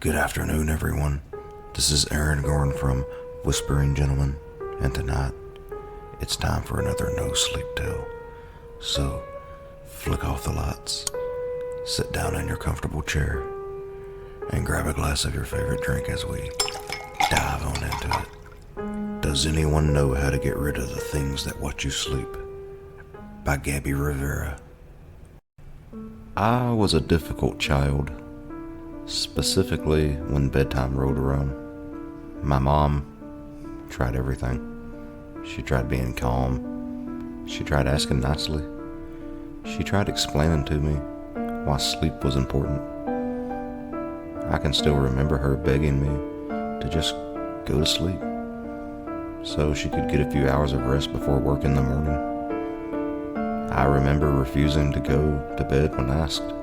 Good afternoon, everyone. This is Aaron Gorn from Whispering Gentleman, and tonight it's time for another no sleep tale. So, flick off the lights, sit down in your comfortable chair, and grab a glass of your favorite drink as we dive on into it. Does anyone know how to get rid of the things that watch you sleep? By Gabie Rivera. I was a difficult child. Specifically, when bedtime rolled around, my mom tried everything. She tried being calm. She tried asking nicely. She tried explaining to me why sleep was important. I can still remember her begging me to just go to sleep so she could get a few hours of rest before work in the morning. I remember refusing to go to bed when asked,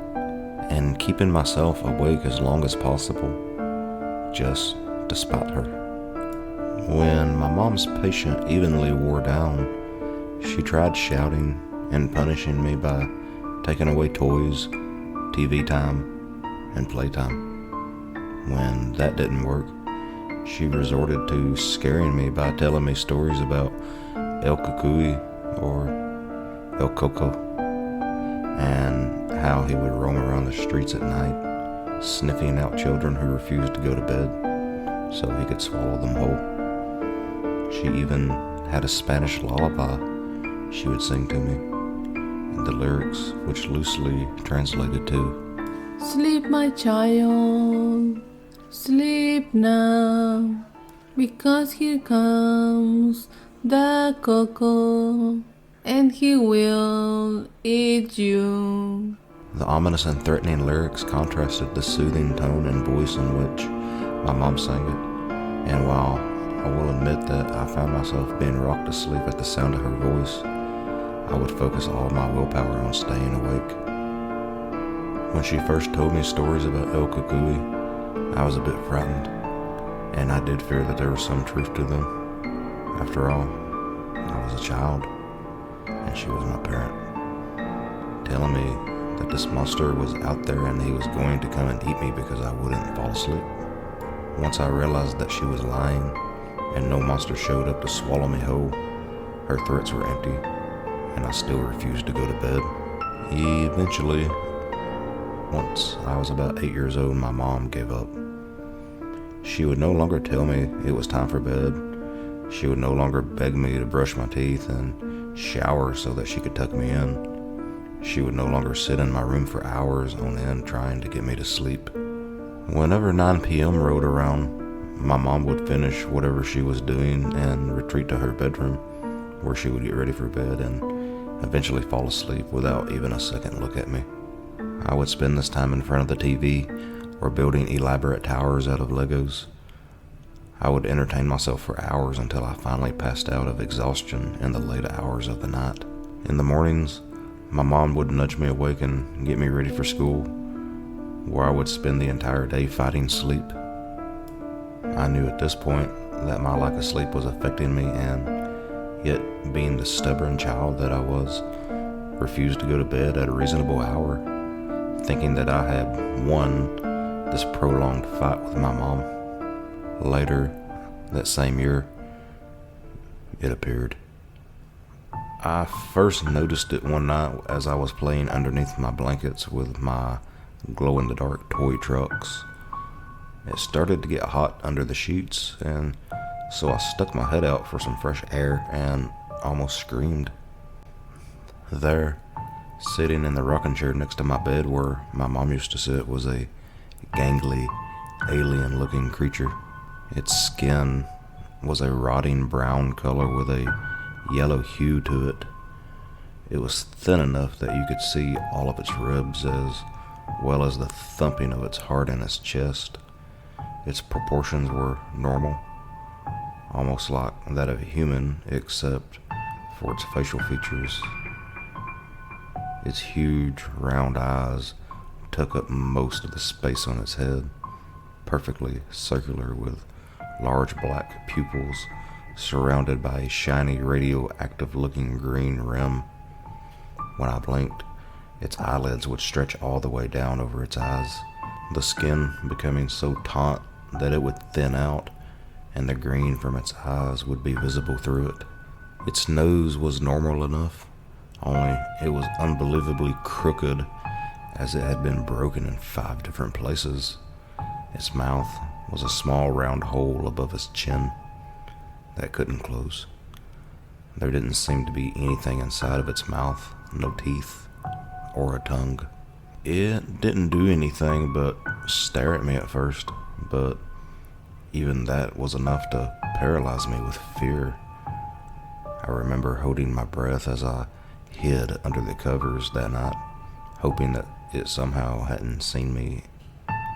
and keeping myself awake as long as possible, just to spite her. When my mom's patience evenly wore down, she tried shouting and punishing me by taking away toys, TV time, and playtime. When that didn't work, she resorted to scaring me by telling me stories about El Cucuy or El Coco, and how he would roam around the streets at night, sniffing out children who refused to go to bed so he could swallow them whole. She even had a Spanish lullaby she would sing to me, and the lyrics, which loosely translated to, "Sleep, my child, sleep now, because here comes the Coco, and he will eat you." The ominous and threatening lyrics contrasted the soothing tone and voice in which my mom sang it, and while I will admit that I found myself being rocked to sleep at the sound of her voice, I would focus all my willpower on staying awake. When she first told me stories about El Cucuy, I was a bit frightened, and I did fear that there was some truth to them. After all, I was a child, and she was my parent, telling me that this monster was out there and he was going to come and eat me because I wouldn't fall asleep. Once I realized that she was lying and no monster showed up to swallow me whole, her threats were empty, and I still refused to go to bed. Eventually, once I was about 8 years old, my mom gave up. She would no longer tell me it was time for bed. She would no longer beg me to brush my teeth and shower so that she could tuck me in. She would no longer sit in my room for hours on end trying to get me to sleep. Whenever 9 p.m. rolled around, my mom would finish whatever she was doing and retreat to her bedroom, where she would get ready for bed and eventually fall asleep without even a second look at me. I would spend this time in front of the TV or building elaborate towers out of Legos. I would entertain myself for hours until I finally passed out of exhaustion in the late hours of the night. In the mornings, my mom would nudge me awake and get me ready for school, where I would spend the entire day fighting sleep. I knew at this point that my lack of sleep was affecting me, and yet, being the stubborn child that I was, refused to go to bed at a reasonable hour, thinking that I had won this prolonged fight with my mom. Later, that same year, it appeared. I first noticed it one night as I was playing underneath my blankets with my glow-in-the-dark toy trucks. It started to get hot under the sheets, and so I stuck my head out for some fresh air and almost screamed. There, sitting in the rocking chair next to my bed where my mom used to sit, was a gangly, alien-looking creature. Its skin was a rotting brown color with a yellow hue to it. It was thin enough that you could see all of its ribs as well as the thumping of its heart in its chest. Its proportions were normal, almost like that of a human, except for its facial features. Its huge round eyes took up most of the space on its head, perfectly circular with large black pupils surrounded by a shiny radioactive looking green rim. When I blinked, its eyelids would stretch all the way down over its eyes, the skin becoming so taut that it would thin out and the green from its eyes would be visible through it. Its nose was normal enough, only it was unbelievably crooked as it had been broken in 5 different places. Its mouth was a small round hole above its chin that couldn't close. There didn't seem to be anything inside of its mouth, no teeth or a tongue. It didn't do anything but stare at me at first, but even that was enough to paralyze me with fear. I remember holding my breath as I hid under the covers that night, hoping that it somehow hadn't seen me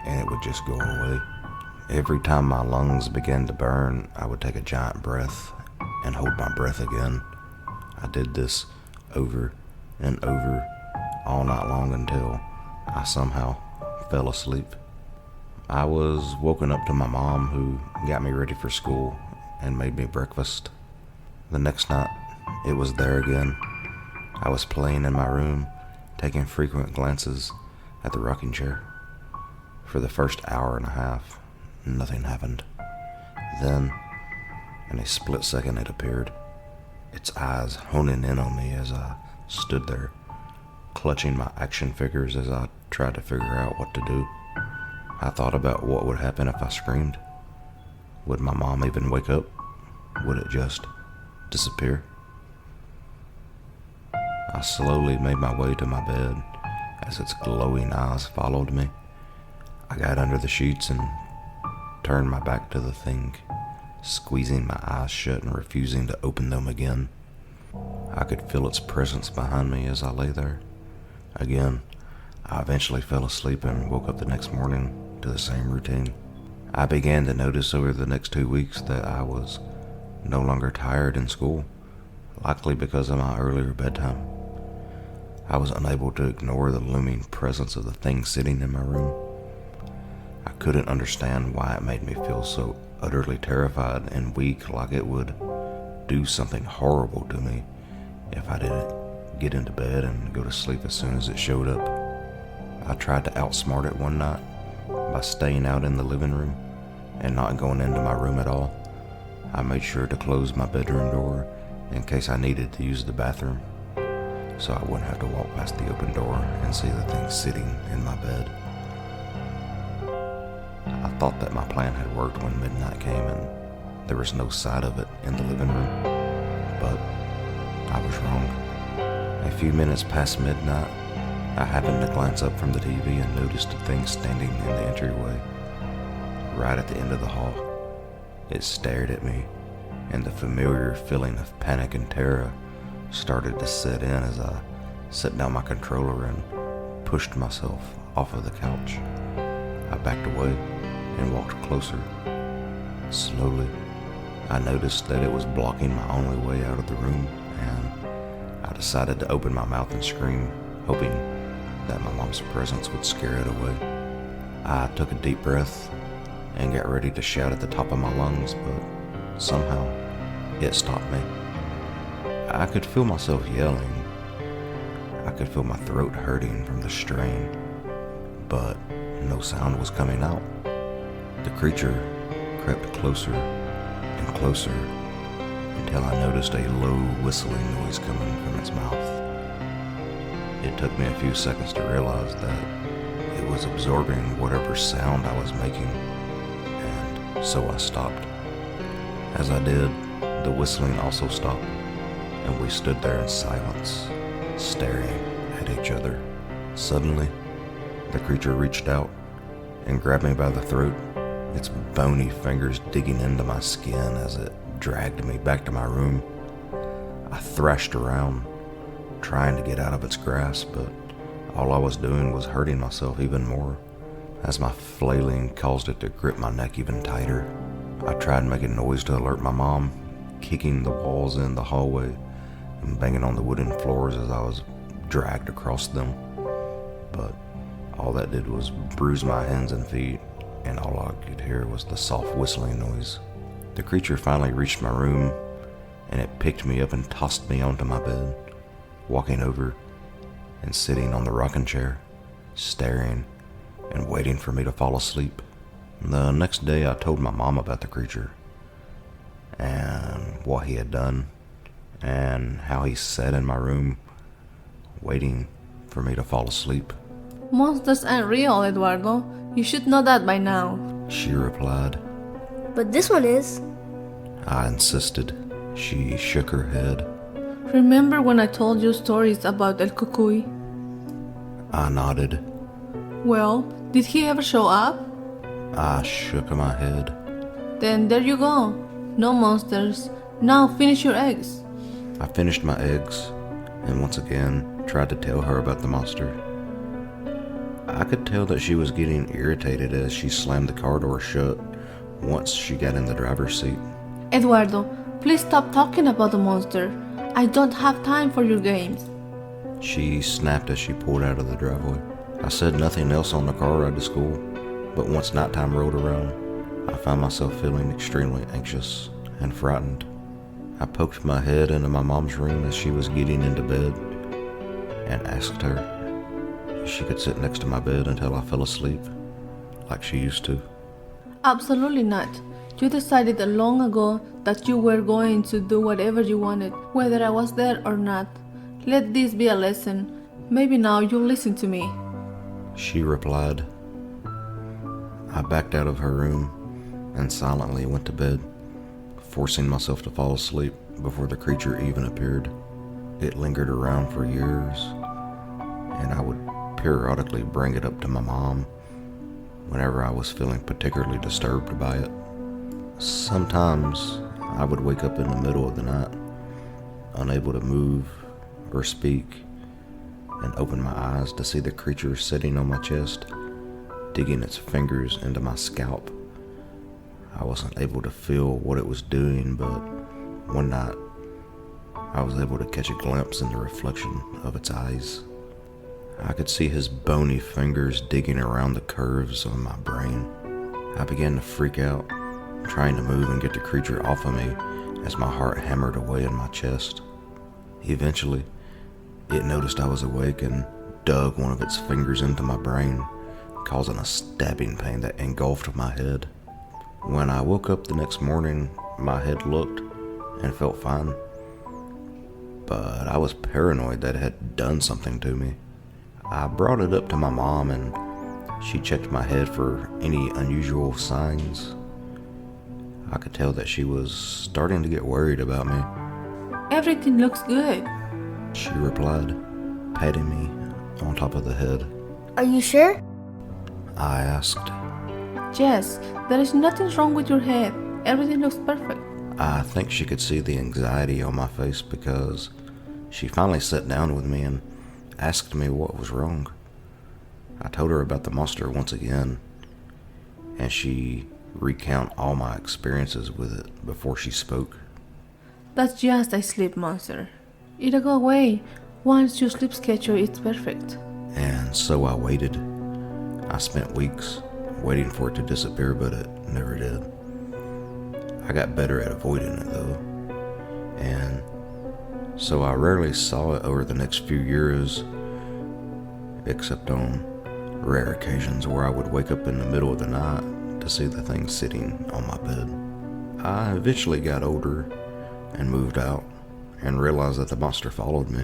and it would just go away. Every time my lungs began to burn, I would take a giant breath and hold my breath again. I did this over and over all night long until I somehow fell asleep. I was woken up to my mom, who got me ready for school and made me breakfast. The next night, it was there again. I was playing in my room, taking frequent glances at the rocking chair. For the first hour and a half, nothing happened. Then, in a split second, it appeared, its eyes honing in on me as I stood there, clutching my action figures as I tried to figure out what to do. I thought about what would happen if I screamed. Would my mom even wake up? Would it just disappear? I slowly made my way to my bed as its glowing eyes followed me. I got under the sheets and turned my back to the thing, squeezing my eyes shut and refusing to open them again. I could feel its presence behind me as I lay there. Again, I eventually fell asleep and woke up the next morning to the same routine. I began to notice over the next 2 weeks that I was no longer tired in school, likely because of my earlier bedtime. I was unable to ignore the looming presence of the thing sitting in my room. I couldn't understand why it made me feel so utterly terrified and weak, like it would do something horrible to me if I didn't get into bed and go to sleep as soon as it showed up. I tried to outsmart it one night by staying out in the living room and not going into my room at all. I made sure to close my bedroom door in case I needed to use the bathroom, so I wouldn't have to walk past the open door and see the thing sitting in my bed. I thought that my plan had worked when midnight came and there was no sight of it in the living room, but I was wrong. A few minutes past midnight, I happened to glance up from the TV and noticed a thing standing in the entryway, right at the end of the hall. It stared at me, and the familiar feeling of panic and terror started to set in as I set down my controller and pushed myself off of the couch. I backed away and walked closer. Slowly, I noticed that it was blocking my only way out of the room, and I decided to open my mouth and scream, hoping that my mom's presence would scare it away. I took a deep breath and got ready to shout at the top of my lungs, but somehow it stopped me. I could feel myself yelling. I could feel my throat hurting from the strain, but no sound was coming out. The creature crept closer and closer until I noticed a low whistling noise coming from its mouth. It took me a few seconds to realize that it was absorbing whatever sound I was making, and so I stopped. As I did, the whistling also stopped, and we stood there in silence, staring at each other. Suddenly, the creature reached out and grabbed me by the throat, its bony fingers digging into my skin as it dragged me back to my room. I thrashed around, trying to get out of its grasp, but all I was doing was hurting myself even more, as my flailing caused it to grip my neck even tighter. I tried making noise to alert my mom, kicking the walls in the hallway and banging on the wooden floors as I was dragged across them, but all that did was bruise my hands and feet, and all I could hear was the soft whistling noise. The creature finally reached my room, and it picked me up and tossed me onto my bed, walking over and sitting on the rocking chair, staring and waiting for me to fall asleep. The next day I told my mom about the creature and what he had done and how he sat in my room waiting for me to fall asleep. Monsters aren't real, Eduardo. You should know that by now. She replied. But this one is. I insisted. She shook her head. Remember when I told you stories about El Cucuy? I nodded. Well, did he ever show up? I shook my head. Then there you go. No monsters. Now finish your eggs. I finished my eggs and once again tried to tell her about the monster. I could tell that she was getting irritated as she slammed the car door shut once she got in the driver's seat. Eduardo, please stop talking about the monster. I don't have time for your games. She snapped as she pulled out of the driveway. I said nothing else on the car ride to school, but once nighttime rolled around, I found myself feeling extremely anxious and frightened. I poked my head into my mom's room as she was getting into bed and asked her if she could sit next to my bed until I fell asleep, like she used to. Absolutely not. You decided long ago that you were going to do whatever you wanted, whether I was there or not. Let this be a lesson. Maybe now you'll listen to me. She replied. I backed out of her room and silently went to bed, forcing myself to fall asleep before the creature even appeared. It lingered around for years, and I would periodically bring it up to my mom whenever I was feeling particularly disturbed by it. Sometimes I would wake up in the middle of the night, unable to move or speak, and open my eyes to see the creature sitting on my chest, digging its fingers into my scalp. I wasn't able to feel what it was doing, but one night I was able to catch a glimpse in the reflection of its eyes. I could see his bony fingers digging around the curves of my brain. I began to freak out, trying to move and get the creature off of me as my heart hammered away in my chest. Eventually, it noticed I was awake and dug one of its fingers into my brain, causing a stabbing pain that engulfed my head. When I woke up the next morning, my head looked and felt fine, but I was paranoid that it had done something to me. I brought it up to my mom and she checked my head for any unusual signs. I could tell that she was starting to get worried about me. Everything looks good. She replied, patting me on top of the head. Are you sure? I asked. Jess, there is nothing wrong with your head. Everything looks perfect. I think she could see the anxiety on my face because she finally sat down with me and asked me what was wrong. I told her about the monster once again, and she recounted all my experiences with it before she spoke. That's just a sleep monster. It'll go away. Once your sleep schedule is perfect. And so I waited. I spent weeks waiting for it to disappear, but it never did. I got better at avoiding it though, and so I rarely saw it over the next few years, except on rare occasions where I would wake up in the middle of the night to see the thing sitting on my bed. I eventually got older and moved out and realized that the monster followed me.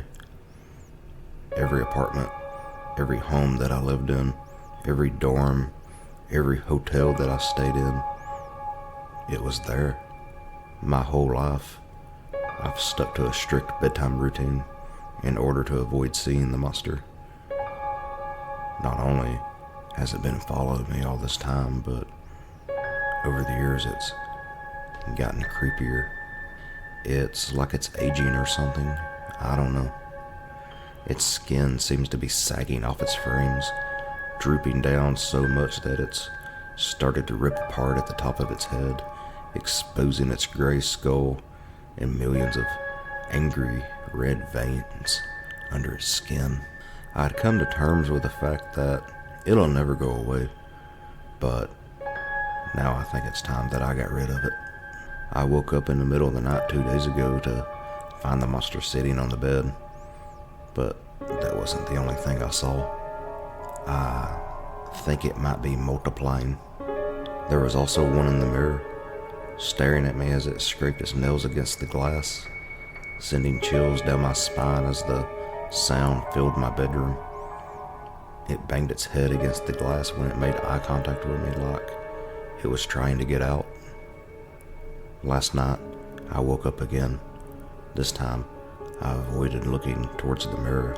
Every apartment, every home that I lived in, every dorm, every hotel that I stayed in, it was there. My whole life, I've stuck to a strict bedtime routine in order to avoid seeing the monster. Not only has it been following me all this time, but over the years it's gotten creepier. It's like it's aging or something. I don't know. Its skin seems to be sagging off its frames, drooping down so much that it's started to rip apart at the top of its head, exposing its gray skull and millions of angry red veins under its skin. I'd come to terms with the fact that it'll never go away, but now I think it's time that I got rid of it. I woke up in the middle of the night 2 days ago to find the monster sitting on the bed, but that wasn't the only thing I saw. I think it might be multiplying. There was also one in the mirror, staring at me as it scraped its nails against the glass, sending chills down my spine as the sound filled my bedroom. It banged its head against the glass when it made eye contact with me like it was trying to get out. Last night, I woke up again. This time, I avoided looking towards the mirror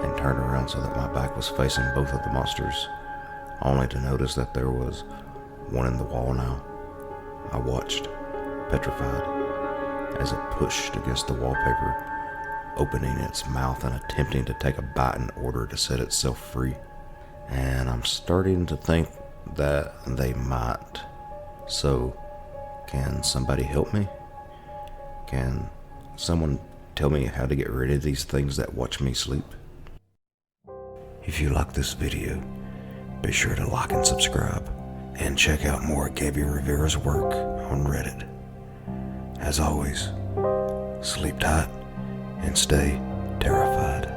and turned around so that my back was facing both of the monsters, only to notice that there was one in the wall now. I watched, petrified, as it pushed against the wallpaper, opening its mouth and attempting to take a bite in order to set itself free. And I'm starting to think that they might. So, can somebody help me? Can someone tell me how to get rid of these things that watch me sleep? If you like this video, be sure to like and subscribe, and check out more of Gabie Rivera's work on Reddit. As always, sleep tight and stay terrified.